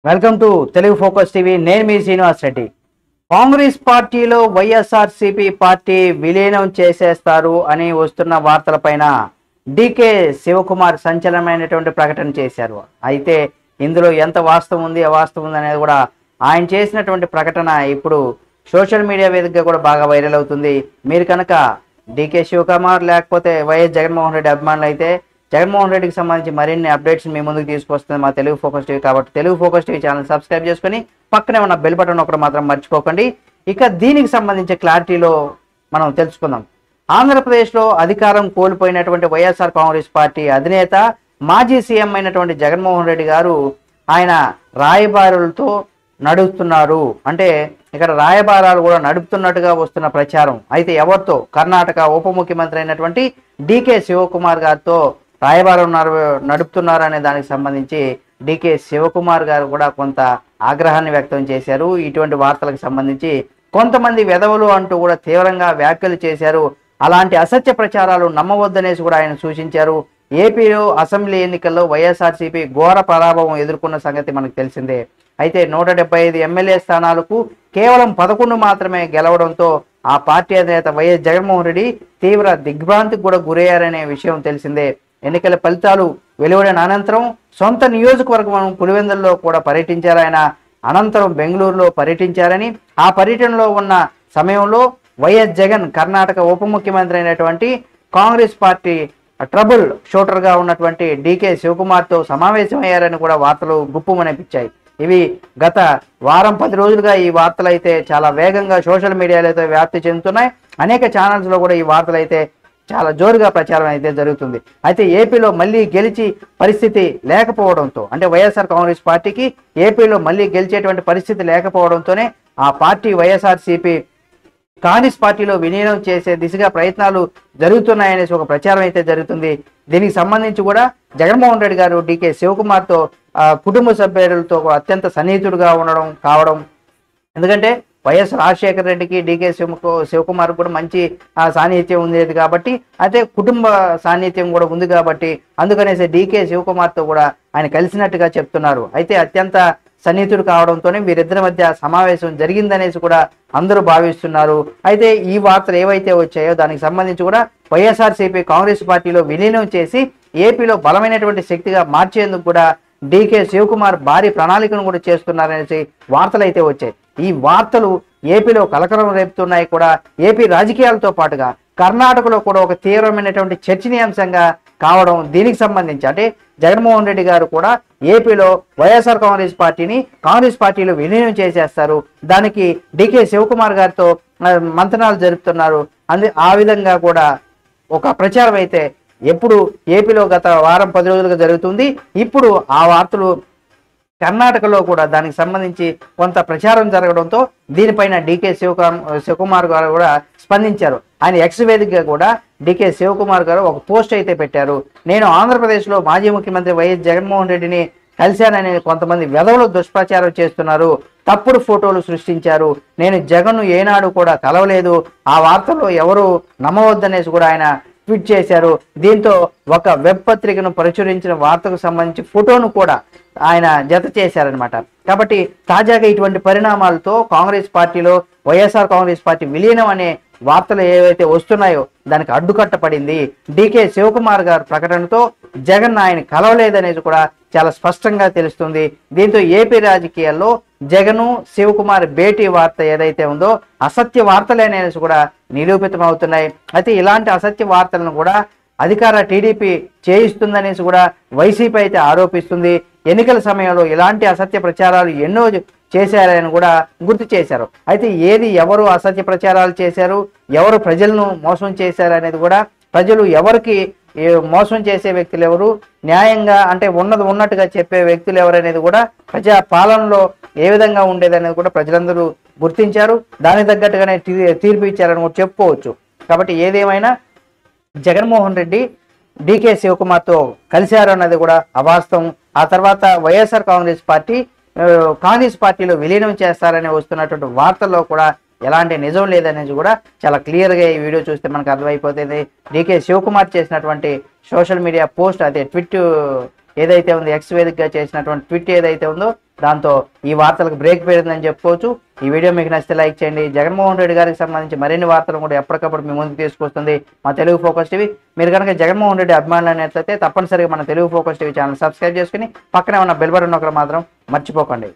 Welcome to Telugu focus TV. నేను మీ శ్రీనివాస్ రెడ్డి. కాంగ్రెస్ పార్టీలో YSRCP party విలీనం చేసేస్తారు అని వస్తున్న వార్తలపైన డికే శివకుమార్ సంచలనమైనటువంటి ప్రకటన చేశారు. అయితే ఇందులో ఎంత వాస్తవం ఉంది అవాస్తవం ఉంది అనేది కూడా ఆయన చేసినటువంటి ప్రకటన ఇప్పుడు సోషల్ మీడియా వేదికగా కూడా బాగా వైరల్ అవుతుంది. మీరు కనుక డికే శివకుమార్ లేకపోతే వైఎస్ జగన్మోహన్ రెడ్డి అభిమానులు అయితే జగన్మోహన్ రెడ్డికి సంబంధించి మరిన్ని అప్డేట్స్ మీ ముందుకు తీసుకొస్తుంది మా తెలుగు ఫోకస్ టీవీ. కాబట్టి Telugu focus TV channel subscribe చేసుకుని పక్కనే ఉన్న బెల్ బటన్ ఒకటి మాత్రం మర్చిపోకండి. ఇక దీనికి సంబంధించి క్లారిటీలో మనం తెలుసుకుందాం. ఆంధ్రప్రదేశ్లో అధికారం కోల్పోయినటువంటి వైఎస్ఆర్ కాంగ్రెస్ పార్టీ అధినేత మాజీ సీఎం అయినటువంటి జగన్మోహన్ రెడ్డి గారు ఆయన రాయబారులతో నడుస్తున్నారు. అంటే ఇక్కడ రాయబారాలు కూడా నడుపుతున్నట్టుగా వస్తున్న ప్రచారం. అయితే ఎవరితో? కర్ణాటక ఉప ముఖ్యమంత్రి అయినటువంటి డికే శివకుమార్ గారితో రాయబారం నడుపుతున్నారు అనే దానికి సంబంధించి డికే శివకుమార్ గారు కూడా కొంత ఆగ్రహాన్ని వ్యక్తం చేశారు. ఇటువంటి వార్తలకు సంబంధించి కొంతమంది వెధవలు అంటూ కూడా తీవ్రంగా వ్యాఖ్యలు చేశారు. అలాంటి అసత్య ప్రచారాలు నమ్మవద్దనేసి కూడా ఆయన సూచించారు. ఏపీలో అసెంబ్లీ ఎన్నికల్లో వైఎస్ఆర్సీపీ ఘోర పరాభవం ఎదుర్కొన్న సంగతి మనకు తెలిసిందే. అయితే 175 ఎమ్మెల్యే స్థానాలకు కేవలం 11 మాత్రమే గెలవడంతో ఆ పార్టీ అధినేత వైఎస్ జగన్మోహన్ రెడ్డి తీవ్ర దిగ్భ్రాంతికి కూడా గురయ్యారనే విషయం తెలిసిందే. ఎన్నికల ఫలితాలు వెలువడిన అనంతరం సొంత నియోజకవర్గం పులివెందుల్లో కూడా పర్యటించారు ఆయన. అనంతరం బెంగళూరులో పర్యటించారని, ఆ పర్యటనలో ఉన్న సమయంలో వైఎస్ జగన్ కర్ణాటక ఉప ముఖ్యమంత్రి అయినటువంటి కాంగ్రెస్ పార్టీ ట్రబుల్ షూటర్గా ఉన్నటువంటి డికే శివకుమార్తో సమావేశమయ్యారని కూడా వార్తలు గుప్పుమనిపించాయి. ఇవి గత వారం 10 రోజులుగా ఈ వార్తలు అయితే చాలా వేగంగా సోషల్ మీడియాలో అయితే వ్యాప్తి చెందుతున్నాయి. అనేక ఛానల్స్లో కూడా ఈ వార్తలు అయితే చాలా జోరుగా ప్రచారం అయితే జరుగుతుంది. అయితే ఏపీలో మళ్ళీ గెలిచి పరిస్థితి లేకపోవడంతో, అంటే వైఎస్ఆర్ కాంగ్రెస్ పార్టీకి ఏపీలో మళ్ళీ గెలిచేటువంటి పరిస్థితి లేకపోవడంతోనే ఆ పార్టీ వైఎస్ఆర్సీపీ కాంగ్రెస్ పార్టీలో విలీనం చేసే దిశగా ప్రయత్నాలు జరుగుతున్నాయనేసి ఒక ప్రచారం అయితే జరుగుతుంది. దీనికి సంబంధించి కూడా జగన్మోహన్ రెడ్డి గారు డికే శివకుమార్తో కుటుంబ సభ్యులతో అత్యంత సన్నిహితుడుగా కావడం, ఎందుకంటే వైఎస్ రాజశేఖర రెడ్డికి డికే శివకుమార్ కూడా మంచి సాన్నిహిత్యం ఉండేది కాబట్టి, అయితే కుటుంబ సాన్నిహిత్యం కూడా ఉంది కాబట్టి అందుకనేసి డికే శివకుమార్తో కూడా ఆయన కలిసినట్టుగా చెప్తున్నారు. అయితే అత్యంత సన్నిహితుడు కావడంతోనే వీరిద్దరి మధ్య సమావేశం జరిగిందనేసి కూడా అందరూ భావిస్తున్నారు. అయితే ఈ వార్తలు ఏవైతే వచ్చాయో దానికి సంబంధించి కూడా వైఎస్ఆర్సీపీ కాంగ్రెస్ పార్టీలో విలీనం చేసి ఏపీలో బలమైనటువంటి శక్తిగా మార్చేందుకు కూడా డికే శివకుమార్ భారీ ప్రణాళికను కూడా చేస్తున్నారనేసి వార్తలు అయితే వచ్చాయి. ఈ వార్తలు ఏపీలో కలకలం రేపుతున్నాయి కూడా. ఏపీ రాజకీయాలతో పాటుగా కర్ణాటకలో కూడా ఒక తీవ్రమైనటువంటి చర్చనీయాంశంగా కావడం, దీనికి సంబంధించి అంటే జగన్మోహన్ రెడ్డి గారు కూడా ఏపీలో వైఎస్ఆర్ కాంగ్రెస్ పార్టీని కాంగ్రెస్ పార్టీలో విలీనం చేసేస్తారు, దానికి డికే శివకుమార్ గారితో మంతనాలు జరుపుతున్నారు ఆ విధంగా కూడా ఒక ప్రచారం అయితే ఎప్పుడు ఏపీలో గత వారం 10 రోజులుగా జరుగుతుంది. ఇప్పుడు ఆ వార్తలు కర్ణాటకలో కూడా దానికి సంబంధించి కొంత ప్రచారం జరగడంతో దీనిపైన డికే శివకుమార్ గారు కూడా స్పందించారు. ఆయన ఎక్స్ వేదికగా కూడా డికే శివకుమార్ గారు ఒక పోస్ట్ అయితే పెట్టారు. నేను ఆంధ్రప్రదేశ్లో మాజీ ముఖ్యమంత్రి వైఎస్ జగన్మోహన్ రెడ్డిని కలిశానని కొంతమంది వెధవలు దుష్ప్రచారం చేస్తున్నారు, తప్పుడు ఫోటోలు సృష్టించారు. నేను జగన్ను ఏనాడు కూడా కలవలేదు, ఆ వార్తల్లో ఎవరు నమ్మవద్దనేసి కూడా ఆయన ట్వీట్ చేశారు. దీంతో ఒక వెబ్ పత్రికను ప్రచురించిన వార్తకు సంబంధించి ఫోటోను కూడా ఆయన జత చేశారనమాట. కాబట్టి తాజాగా ఇటువంటి పరిణామాలతో కాంగ్రెస్ పార్టీలో వైఎస్ఆర్ కాంగ్రెస్ పార్టీ విలీనం అనే వార్తలు ఏవైతే వస్తున్నాయో దానికి అడ్డుకట్ట పడింది. డికే శివకుమార్ గారు ప్రకటనతో జగన్ ఆయన కలవలేదనేది కూడా చాలా స్పష్టంగా తెలుస్తుంది. దీంతో ఏపీ రాజకీయాల్లో జగన్ శివకుమార్ భేటీ వార్త ఏదైతే ఉందో అసత్య వార్తలే అనేసి కూడా నిరూపితం అవుతున్నాయి. అయితే ఇలాంటి అసత్య వార్తలను కూడా అధికార టీడీపీ చేయిస్తుందనేసి కూడా వైసీపీ అయితే ఆరోపిస్తుంది. ఎన్నికల సమయంలో ఇలాంటి అసత్య ప్రచారాలు ఎన్నో చేశారని కూడా గుర్తు చేశారు. అయితే ఎవరు అసత్య ప్రచారాలు చేశారు, ఎవరు ప్రజలను మోసం చేశారు అనేది కూడా, ప్రజలు ఎవరికి మోసం చేసే వ్యక్తులు ఎవరు, న్యాయంగా అంటే ఉన్నది ఉన్నట్టుగా చెప్పే వ్యక్తులు ఎవరనేది కూడా ప్రజా పాలనలో ఏ విధంగా ఉండేదనేది కూడా ప్రజలందరూ గుర్తించారు. దానికి తగ్గట్టుగానే తీర్పు ఇచ్చారని కూడా చెప్పుకోవచ్చు. కాబట్టి ఏదేమైనా జగన్మోహన్ రెడ్డి డికే శివకుమార్తో కలిశారు అన్నది కూడా అవాస్తవం. ఆ తర్వాత వైఎస్ఆర్ కాంగ్రెస్ పార్టీలో విలీనం చేస్తారని వస్తున్నటువంటి వార్తల్లో కూడా ఎలాంటి నిజం లేదనేది కూడా చాలా క్లియర్గా ఈ వీడియో చూస్తే మనకు అర్థమైపోతుంది. డికే శివకుమార్ చేసినటువంటి సోషల్ మీడియా పోస్ట్, అదే ట్వీట్ ఏదైతే ఉందో, ఎక్స్ వేదికగా చేసినటువంటి ట్వీట్ ఏదైతే ఉందో దాంతో ఈ వార్తలకు బ్రేక్ పెరిగిందని చెప్పుకోవచ్చు. ఈ వీడియో మీకు నచ్చితే లైక్ చేయండి. జగన్మోహన్ రెడ్డి గారికి సంబంధించి మరిన్ని వార్తలు కూడా ఎప్పటికప్పుడు మీ ముందుకు తీసుకొస్తుంది మా తెలుగు ఫోకస్ టీవీ. మీరు కనుక జగన్మోహన్ రెడ్డి అభిమానులు అనేట్లయితే తప్పనిసరిగా మన Telugu focus TV channel subscribe చేసుకుని పక్కనే ఉన్న బెల్ బటన్ నొక్కడం మాత్రం మర్చిపోకండి.